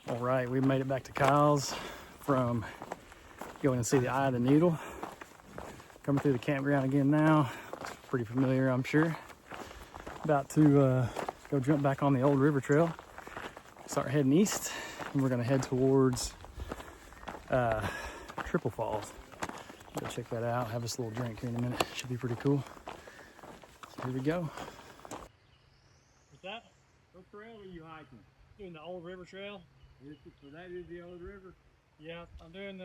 All right, we made it back to Kyle's from going to see the Eye of the Needle. Coming through the campground again now. It's pretty familiar, I'm sure. About to go jump back on the old river trail. Start heading east, and we're gonna head towards Triple Falls. Go check that out. Have us a little drink here in a minute. Should be pretty cool. So here we go. What's that? What trail are you hiking? Doing the old river trail. So that is the old river? Yeah, I'm doing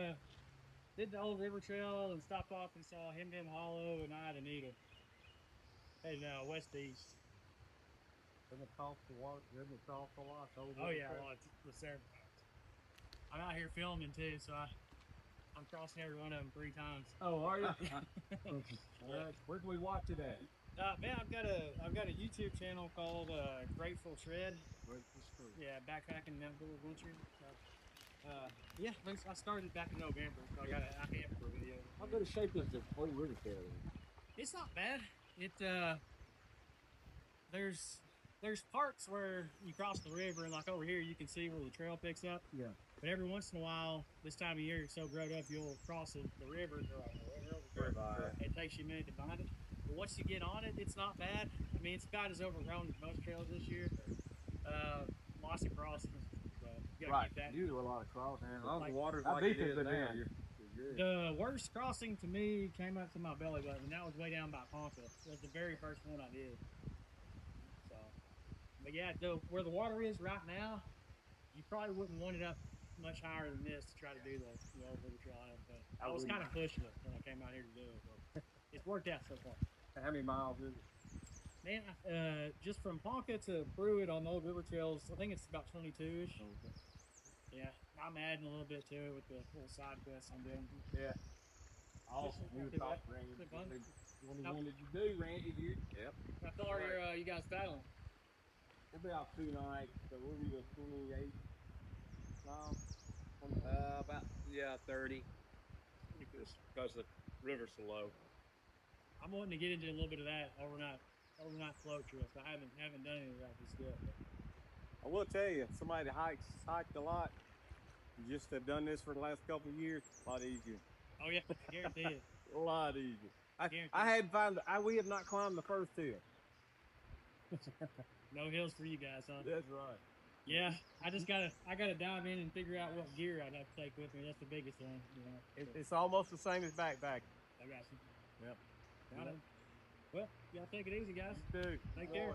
did the old river trail and stopped off and saw Him Hollow and Eye of the Needle. Heading west to east. Doesn't it cost the water? Doesn't it cost a lot? Oh yeah, a lot. The several times. I'm out here filming too, so I'm crossing every one of them 3 times. Oh, are you? All right. Where can we watch it at? Man, I've got a YouTube channel called Grateful Shred. Yeah, backpacking and outdoor adventure. So, yeah, I started back in November, so I have for a video. How good a shape is the old river trail? It's not bad. It there's parts where you cross the river, and like over here, you can see where the trail picks up. Yeah. But every once in a while, this time of year, it's so growed up, you'll cross the river. It takes you a minute to find it. But once you get on it, it's not bad. I mean, it's about as overgrown as most trails this year. Lots of crossings. So you gotta keep that. You do a lot of crossing. Like, the water's like it is now. The worst crossing to me came up to my belly button, and that was way down by Ponca. It was the very first one I did. So, but yeah, where the water is right now, you probably wouldn't want it up much higher than this to try to do the old river trail. But I was kind of pushing it when I came out here to do it. But it's worked out so far. How many miles is it? Man, just from Ponca to Pruitt on the old river trails, I think it's about 22-ish. Okay. Yeah, I'm adding a little bit to it with the little side quests I'm doing. Yeah. Awesome. New top range. When did you do, Randy? Yep. How far are you guys paddling? We'll be out 2 nights, so we'll be at 28 miles. About 30. Just because the river's so low. I'm wanting to get into a little bit of that overnight float trips. I haven't done any of that just yet. I will tell you, somebody that hiked a lot, you just have done this for the last couple of years, a lot easier. Oh yeah, I guarantee it. A lot easier. We have not climbed the first hill. No hills for you guys, huh? That's right. Yeah, I gotta dive in and figure out what gear I'd have to take with me. That's the biggest thing, you know. It's almost the same as backpacking. I got you. Yep. Got it. Well, you gotta take it easy, guys. Dude, take care.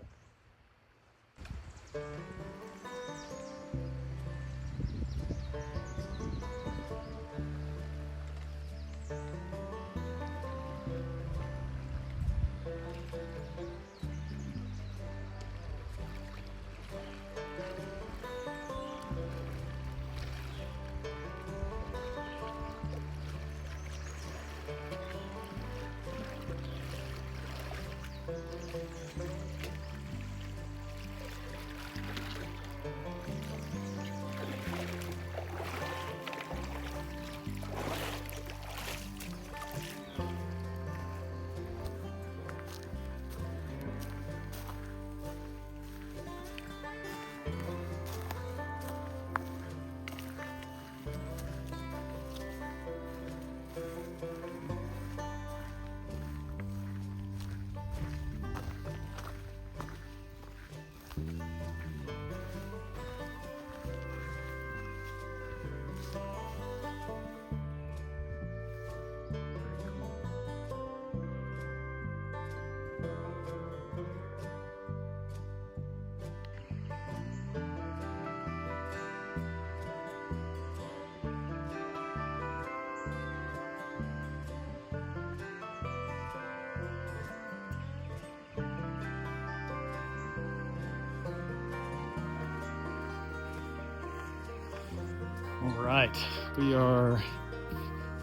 All right, we are, I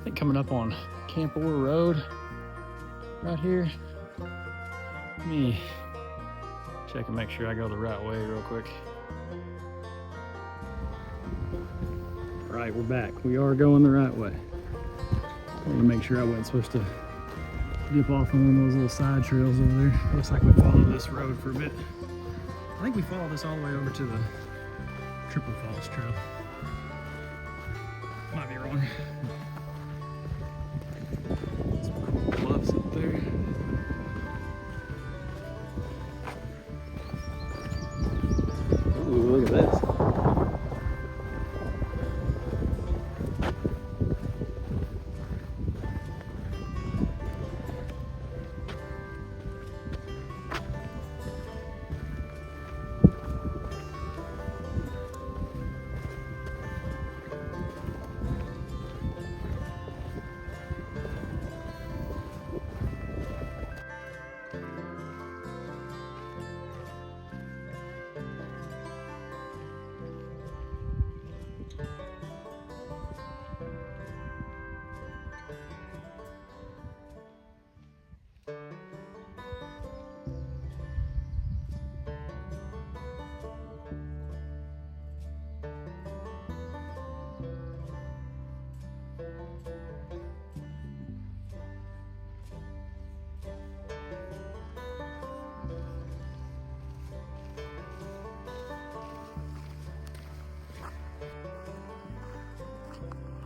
think, coming up on Camp Orr Road right here. Let me check and make sure I go the right way real quick. All right, we're back. We are going the right way. I want to make sure I wasn't supposed to dip off on one of those little side trails over there. Looks like we followed this road for a bit. I think we followed this all the way over to the Triple Falls Trail. Might be wrong. Some cool bluffs up there. Ooh, look at this.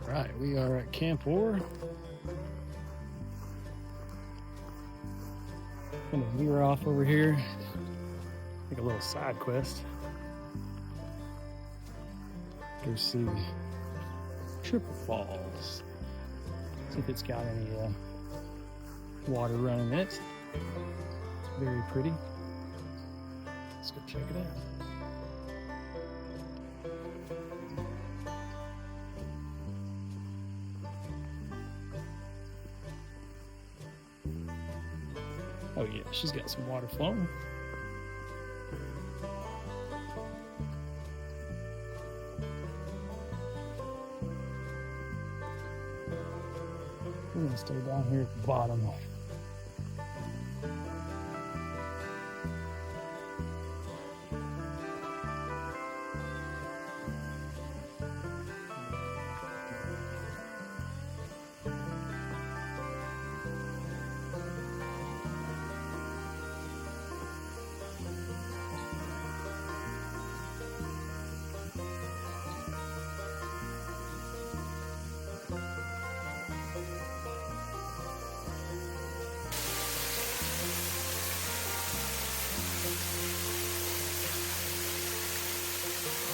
Right, we are at Camp Orr. Gonna veer off over here. Take a little side quest. Go see Triple Falls. See if it's got any water running in it. It's very pretty. Let's go check it out. Oh yeah, she's got some water flowing. We're gonna stay down here at the bottom.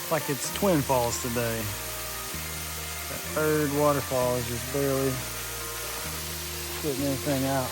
Like it's Twin Falls today. That third waterfall is just barely putting anything out.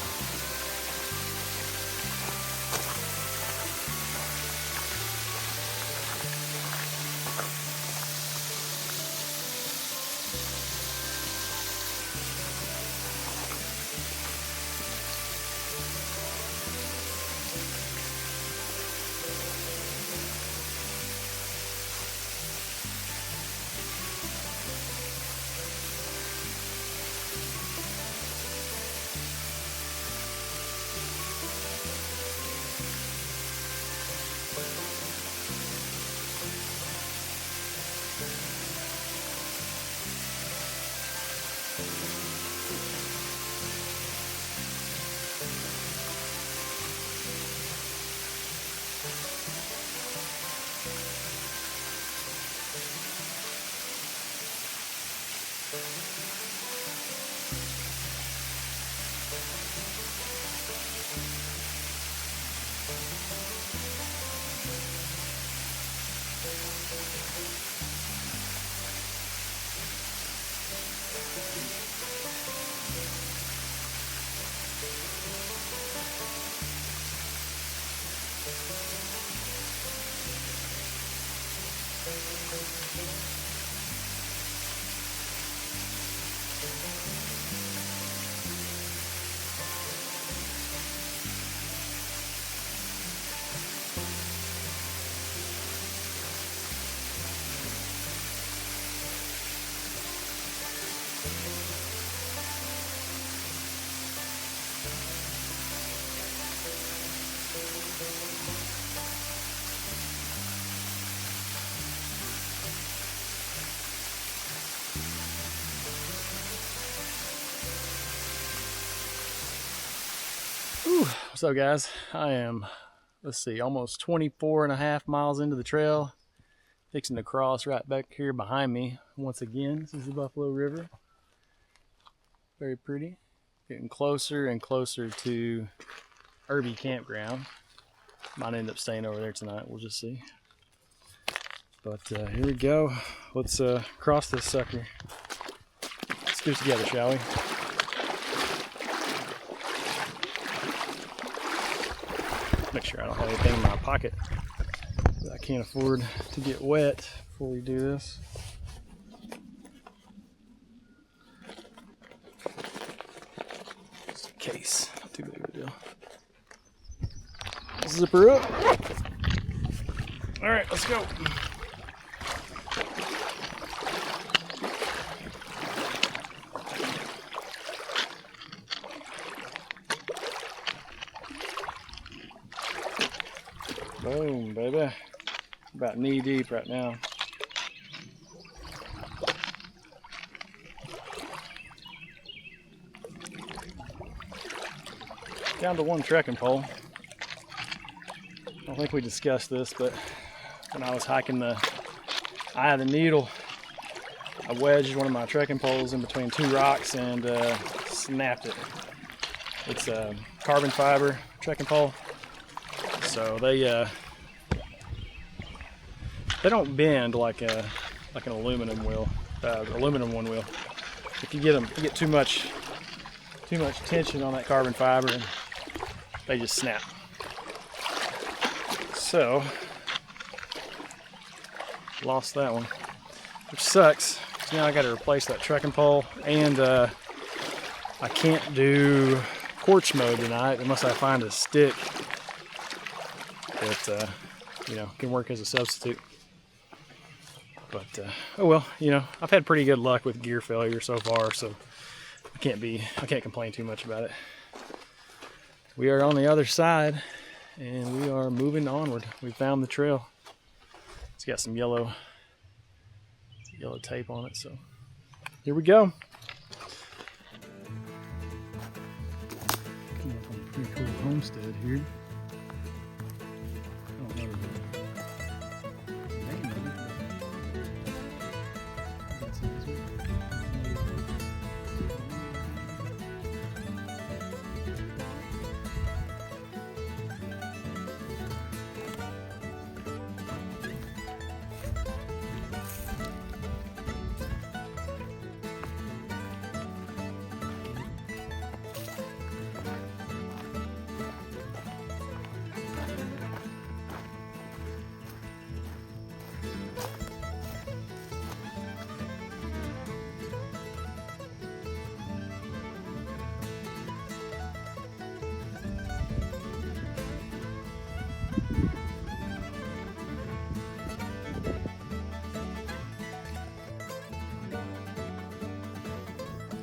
So guys, I am, let's see, almost 24 and a half miles into the trail. fixing to cross right back here behind me. Once again, this is the Buffalo River. Very pretty. Getting closer and closer to Irby Campground. Might end up staying over there tonight. We'll just see. But here we go. Let's cross this sucker. Let's do it together, shall we? Make sure I don't have anything in my pocket that I can't afford to get wet before we do this. Just in case. Not too big of a deal. Zipper up. All right, let's go. Boom, baby. About knee deep right now. Down to one trekking pole. I don't think we discussed this, but when I was hiking the Eye of the Needle, I wedged one of my trekking poles in between two rocks and snapped it. It's a carbon fiber trekking pole. So they don't bend like an aluminum wheel, aluminum one will. If you get too much tension on that carbon fiber, and they just snap. So lost that one, which sucks. Now I got to replace that trekking pole, and I can't do porch mode tonight unless I find a stick that can work as a substitute. But oh well, I've had pretty good luck with gear failure so far, so I can't complain too much about it. We are on the other side and we are moving onward. We found the trail. It's got some yellow tape on it, so here we go. Coming up on a pretty cool homestead here.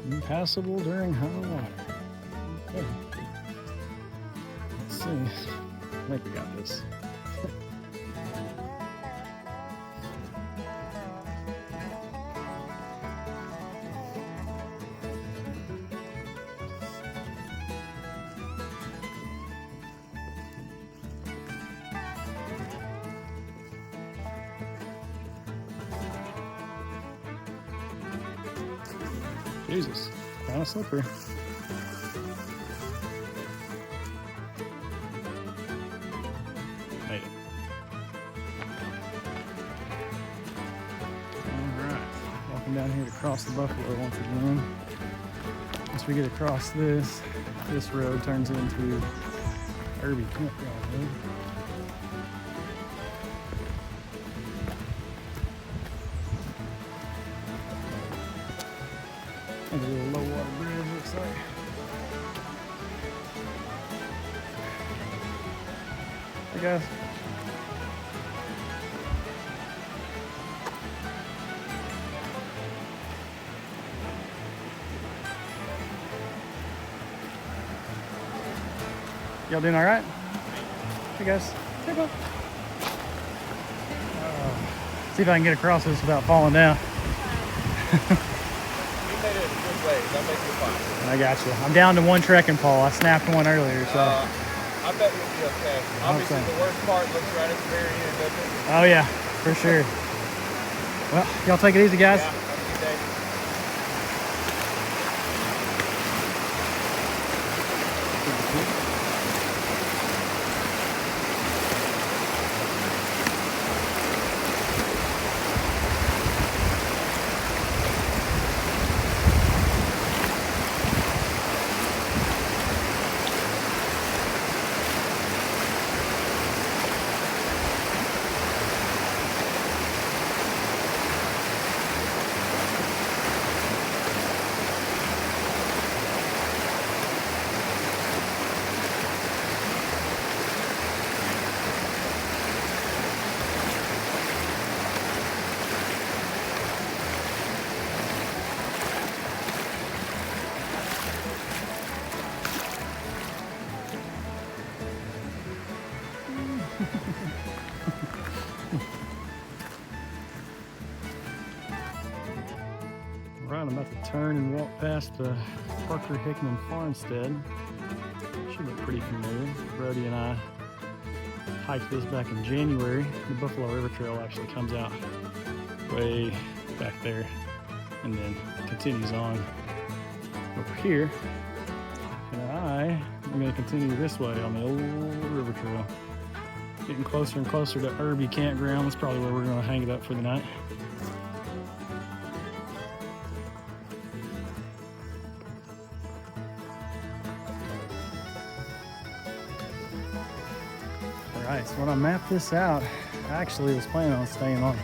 Impassable during high water. Okay. Let's see. I think we got this. Jesus, kind of slippery. Made it. Alright, walking down here to cross the buffalo once again. Once we get across this road turns into Irby Campground Road. A little low water bridge, looks like. Hey guys. Y'all doing all right? Hey guys. Hey bud. See if I can get across this without falling down. I got you. I'm down to one trekking pole. I snapped one earlier, so. I bet you'll be okay. Obviously, the worst part looks right at the very end, doesn't it? Oh yeah, for sure. Well, y'all take it easy, guys. Yeah, have a good day. Right, I'm about to turn and walk past the Parker Hickman Farmstead. Should look pretty familiar. Brody and I hiked this back in January. The Buffalo River Trail actually comes out way back there and then continues on over here. And I am going to continue this way on the old river trail. Getting closer and closer to Irby Campground. That's probably where we're going to hang it up for the night. Alright, so when I mapped this out, I actually was planning on staying on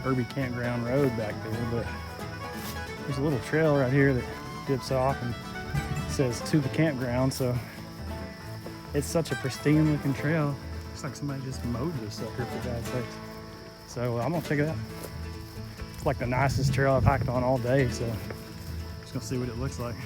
Irby Campground Road back there, but there's a little trail right here that dips off and says to the campground, so it's such a pristine looking trail. Looks like somebody just mowed this sucker, for God's sakes. So I'm gonna check it out. It's like the nicest trail I've hiked on all day, so just gonna see what it looks like.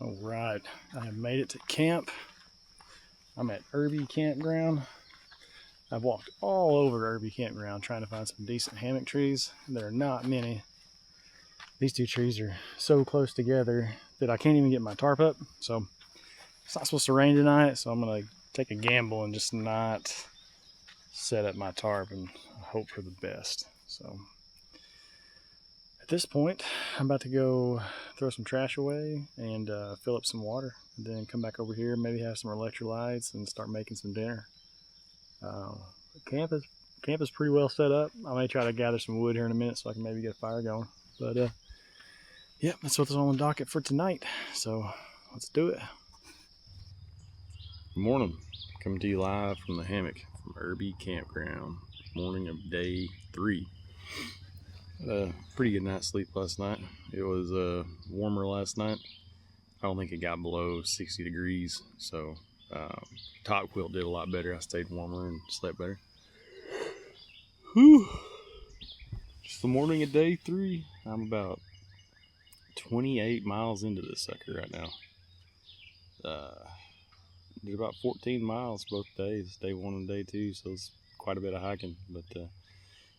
All right, I have made it to camp. I'm at Irby Campground. I've walked all over Irby Campground trying to find some decent hammock trees. There are not many. These two trees are so close together that I can't even get my tarp up. So it's not supposed to rain tonight, so I'm gonna take a gamble and just not set up my tarp and hope for the best. So at this point, I'm about to go throw some trash away and fill up some water, and then come back over here, maybe have some electrolytes and start making some dinner. Camp is pretty well set up. I may try to gather some wood here in a minute so I can maybe get a fire going. But yeah, that's what's on the docket for tonight. So let's do it. Good morning. Coming to you live from the hammock from Irby Campground. Morning of day 3. Pretty good night's sleep last night. It was warmer last night. I don't think it got below 60 degrees, so top quilt did a lot better. I stayed warmer and slept better. Whew. Just the morning of day 3. I'm about 28 miles into this sucker right now. Did about 14 miles both days, day 1 and day 2, so it's quite a bit of hiking, but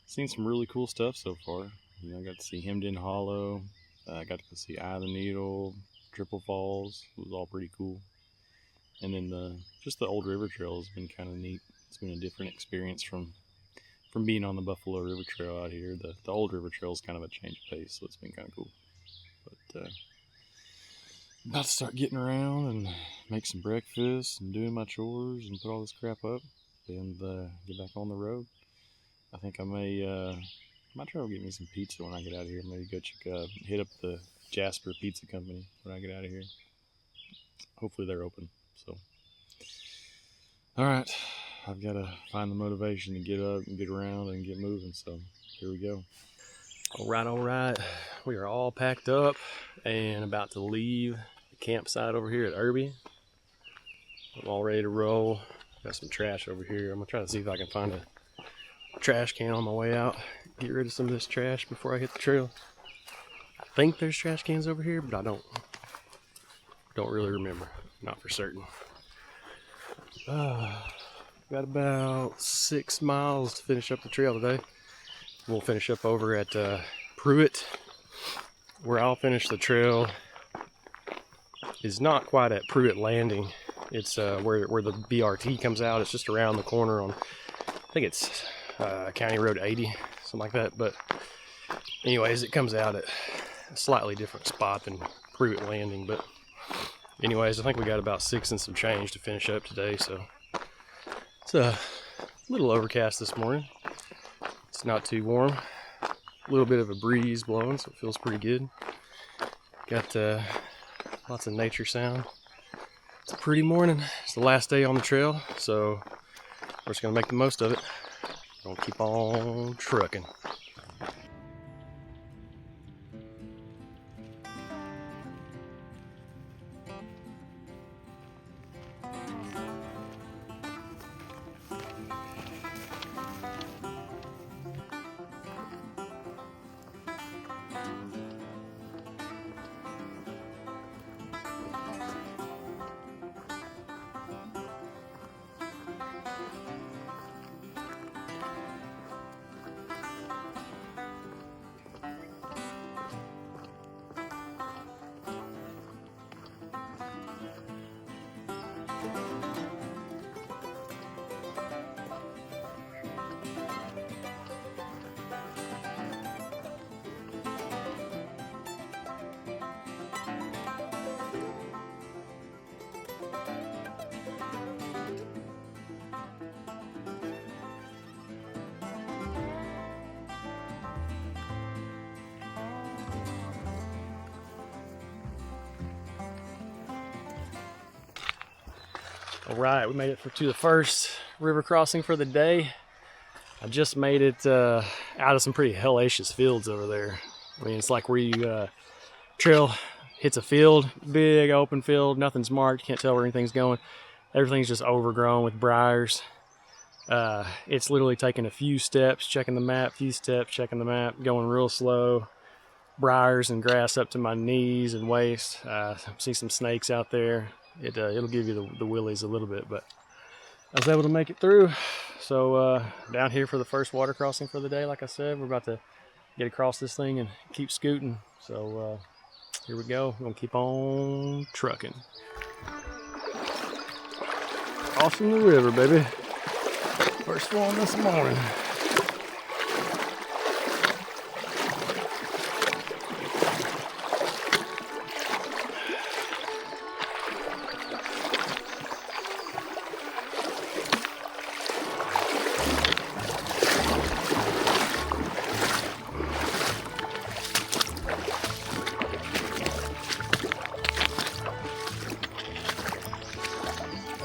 seen some really cool stuff so far. You know, I got to see Hemmed In Hollow. I got to go see Eye of the Needle, Triple Falls. It was all pretty cool. And then just the old river trail has been kind of neat. It's been a different experience from being on the Buffalo River Trail out here. The old river trail is kind of a change of pace, so it's been kind of cool. But about to start getting around and make some breakfast and doing my chores and put all this crap up and get back on the road. I think I might try to get me some pizza when I get out of here. Maybe go hit up the Jasper Pizza Company when I get out of here. Hopefully they're open. So, all right, I've got to find the motivation to get up and get around and get moving. So here we go. All right. We are all packed up and about to leave the campsite over here at Irby. I'm all ready to roll. Got some trash over here. I'm gonna try to see if I can find a trash can on my way out. Get rid of some of this trash before I hit the trail. I think there's trash cans over here, but I don't really remember. Not for certain. Got about 6 miles to finish up the trail today. We'll finish up over at Pruitt, where I'll finish the trail. Is not quite at Pruitt Landing. It's where the BRT comes out. It's just around the corner on, I think it's County Road 80, something like that. But anyways, it comes out at a slightly different spot than Pruitt Landing. But anyways, I think we got about 6 and some change to finish up today. So it's a little overcast this morning. It's not too warm. A little bit of a breeze blowing, so it feels pretty good. Got lots of nature sound. It's a pretty morning. It's the last day on the trail, so we're just gonna make the most of it. Gonna keep on trucking. All right, we made it to the first river crossing for the day. I just made it out of some pretty hellacious fields over there. I mean, it's like where you trail hits a field, big open field, nothing's marked, you can't tell where anything's going. Everything's just overgrown with briars. It's literally taking a few steps, checking the map, going real slow. Briars and grass up to my knees and waist. See some snakes out there. It'll give you the willies a little bit, but I was able to make it through. So down here for the first water crossing for the day, like I said, we're about to get across this thing and keep scooting. So here we go. We're gonna keep on trucking. Crossing the river, baby. First one this morning.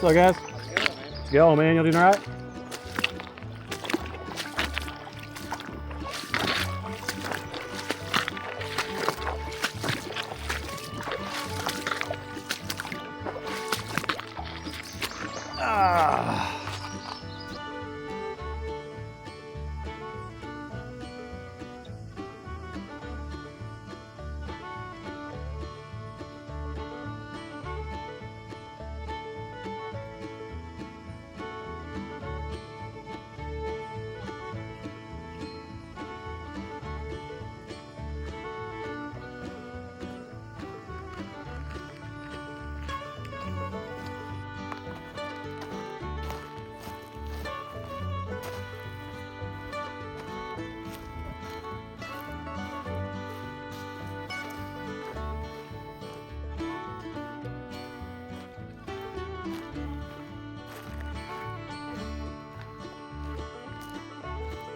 What's up, guys? Let's go, man. You doing all right?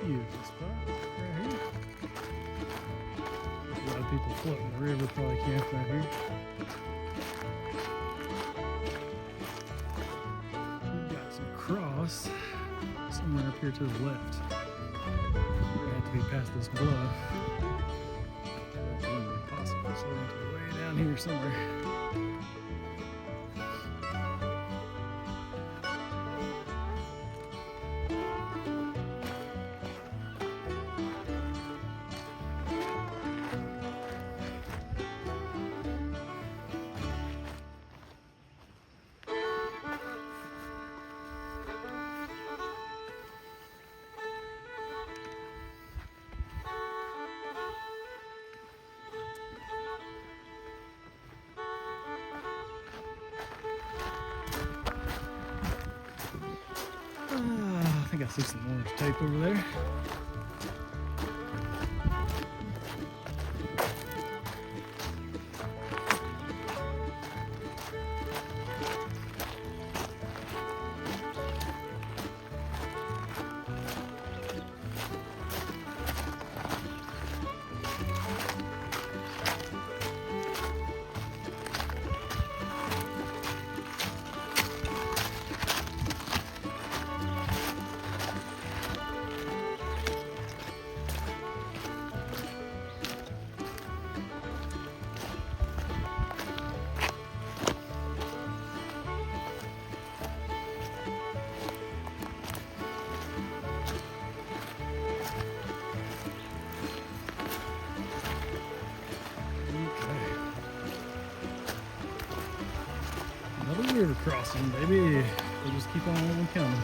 Beautiful spot right here. A lot of people floating the river probably camp right here. We've got some cross somewhere up here to the left. We have to be past this bluff. That's even possible, so we're going to be way down here somewhere. I think I see some orange tape over there. Another river crossing, baby. We'll just keep on coming.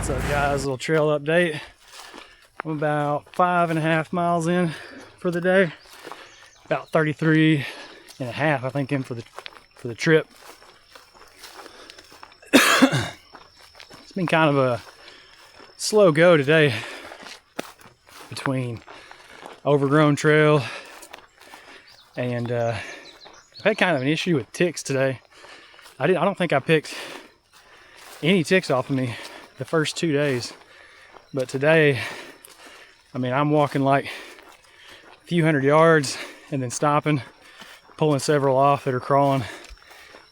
What's up, guys? Little trail update. I'm about 5.5 miles in for the day. About 33 and a half, I think, in for the trip. It's been kind of a slow go today between overgrown trail and I've had kind of an issue with ticks today. I don't think I picked any ticks off of me the first 2 days, but today, I mean, I'm walking like a few hundred yards and then stopping, pulling several off that are crawling,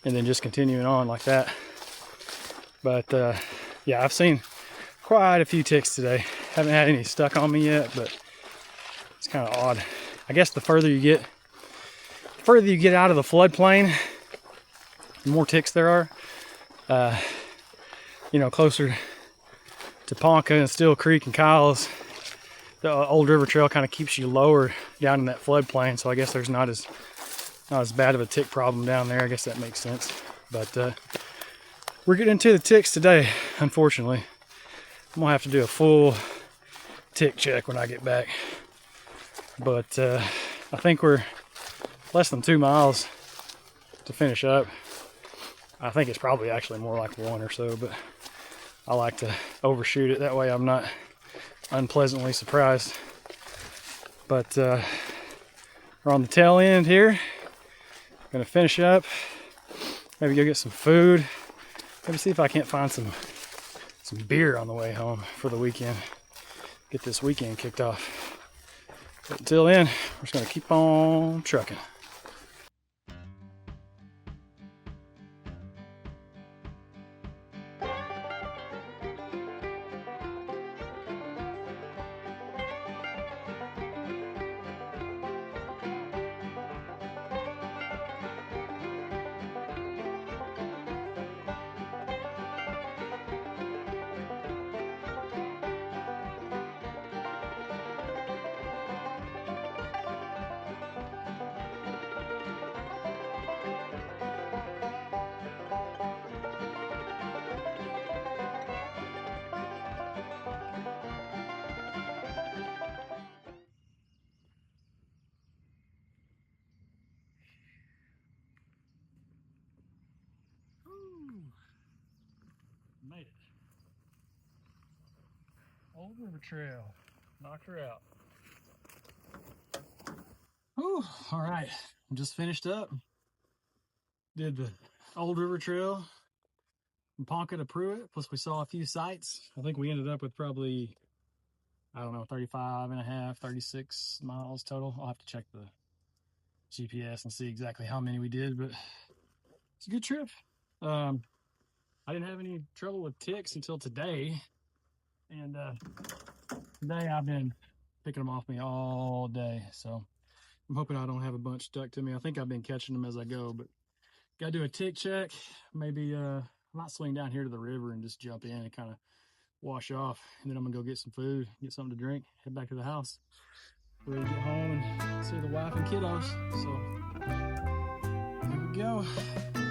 and then just continuing on like that. But yeah, I've seen quite a few ticks today. Haven't had any stuck on me yet, but it's kind of odd. I guess the further you get out of the floodplain, the more ticks there are. You know, closer to Ponca and Still Creek and Kyle's, the old river trail kind of keeps you lower down in that floodplain, so I guess there's not as bad of a tick problem down there. I guess that makes sense. But we're getting into the ticks today, unfortunately. I'm gonna have to do a full tick check when I get back. But I think we're less than 2 miles to finish up. I think it's probably actually more like 1 or so, but I like to overshoot it. That way I'm not unpleasantly surprised. But we're on the tail end here. Gonna finish up. Maybe go get some food. Maybe see if I can't find some beer on the way home for the weekend. Get this weekend kicked off. But until then, we're just gonna keep on trucking. Old River Trail. Knocked her out. Whew, all right. Just finished up. Did the Old River Trail from Ponca to Pruitt. Plus we saw a few sites. I think we ended up with probably, I don't know, 35 and a half, 36 miles total. I'll have to check the GPS and see exactly how many we did, but it's a good trip. I didn't have any trouble with ticks until today. And today I've been picking them off me all day. So I'm hoping I don't have a bunch stuck to me. I think I've been catching them as I go, but got to do a tick check. Maybe I might swing down here to the river and just jump in and kind of wash off. And then I'm going to go get some food, get something to drink, head back to the house. Ready to get home and see the wife and kiddos. So here we go.